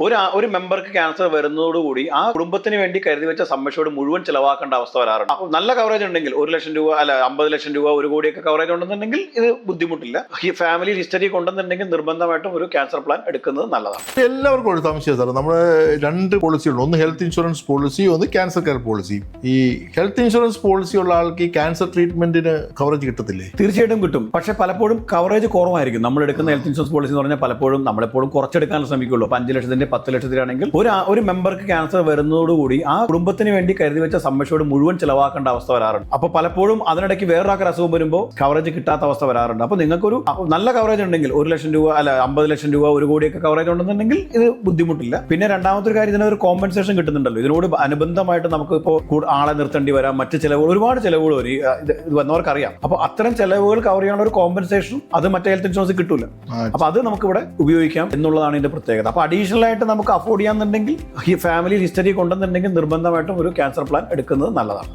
ഒരു മെമ്പർക്ക് ക്യാൻസർ വരുന്നതോടുകൂടി ആ കുടുംബത്തിന് വേണ്ടി കരുതി വെച്ച സമ്മേഷോട് മുഴുവൻ ചിലവാക്കേണ്ട അവസ്ഥ വരാറുണ്ട്. അപ്പോൾ നല്ല കവറേജ് ഉണ്ടെങ്കിൽ 1 ലക്ഷം രൂപ അല്ല 50 ലക്ഷം രൂപ 1 കോടിയൊക്കെ കവറേജ് ഉണ്ടെന്നുണ്ടെങ്കിൽ ഇത് ബുദ്ധിമുട്ടില്ല. ഈ ഫാമിലി ഹിസ്റ്ററി കൊണ്ടെന്നുണ്ടെങ്കിൽ നിർബന്ധമായിട്ടും ഒരു ക്യാൻസർ പ്ലാൻ എടുക്കുന്നത് നല്ലതാണ്. എല്ലാവർക്കും ഒരു സംശയം സാർ, നമ്മുടെ 2 പോളിസികളുണ്ട്. ഒന്ന് ഹെൽത്ത് ഇൻഷുറൻസ് പോളിസി, ഒന്ന് ക്യാൻസർ കെയർ പോളിസി. ഈ ഹെൽത്ത് ഇൻഷുറൻസ് പോളിസി ഉള്ള ആൾക്ക് ഈ ക്യാൻസർ ട്രീറ്റ്മെന്റിന് കവറേജ് കിട്ടത്തില്ലേ? തീർച്ചയായിട്ടും കിട്ടും. പക്ഷെ പലപ്പോഴും കവറേജ് കുറവായിരിക്കും. നമ്മൾ എടുക്കുന്ന ഹെൽത്ത് ഇൻഷുറൻസ് പോളിസി എന്ന് പറഞ്ഞാൽ പലപ്പോഴും നമ്മളെപ്പോഴും കുറച്ചെടുക്കാൻ ശ്രമിക്കുള്ളൂ. 5 ലക്ഷത്തിന്റെ 10 ലക്ഷത്തിലാണെങ്കിൽ ഒരു മെമ്പർക്ക് ക്യാൻസർ വരുന്നതോടുകൂടി ആ കുടുംബത്തിന് വേണ്ടി കരുതി വെച്ച സമ്മേഷോട് മുഴുവൻ ചിലവാക്കേണ്ട അവസ്ഥ വരാറുണ്ട്. അപ്പോൾ പലപ്പോഴും അതിനിടയ്ക്ക് വേറൊരാൾക്ക് അസുഖം വരുമ്പോൾ കവറേജ് കിട്ടാത്ത അവസ്ഥ വരാറുണ്ട്. അപ്പോൾ നിങ്ങൾക്കൊരു നല്ല കവറേജ് ഉണ്ടെങ്കിൽ 1 ലക്ഷം രൂപ അല്ല 50 ലക്ഷം രൂപ 1 കോടിയൊക്കെ കവറേജ് ഉണ്ടെന്നുണ്ടെങ്കിൽ ഇത് ബുദ്ധിമുട്ടില്ല. പിന്നെ രണ്ടാമത്തെ ഒരു കാര്യം, ഇതിനൊരു കോമ്പൻസേഷൻ കിട്ടുന്നുണ്ടല്ലോ. ഇതിനോട് അനുബന്ധമായിട്ട് നമുക്ക് ഇപ്പോൾ ആളെ നിർത്തേണ്ടി വരാം, മറ്റ് ചിലവുകൾ, ഒരുപാട് ചിലവുകൾ വരും. ഇത് വന്നവർക്കറിയാം. അപ്പോൾ അത്തരം ചിലവുകൾ കവർ ചെയ്യാനുള്ള ഒരു കോമ്പൻസേഷൻ അത് മറ്റേ ഹെൽത്ത് ഇൻഷുറൻസ് കിട്ടൂല. അപ്പോൾ അത് നമുക്ക് ഇവിടെ ഉപയോഗിക്കാം എന്നുള്ളതാണ് ഇതിന്റെ പ്രത്യേകത. അപ്പോൾ അഡീഷണൽ ആയിട്ട് നമുക്ക് അഫോർഡ് ചെയ്യാന്നുണ്ടെങ്കിൽ ഈ ഫാമിലി ഹിസ്റ്ററി കൊണ്ടെന്നുണ്ടെങ്കിൽ നിർബന്ധമായിട്ടും ഒരു ക്യാൻസർ പ്ലാൻ എടുക്കുന്നത് നല്ലതാണ്.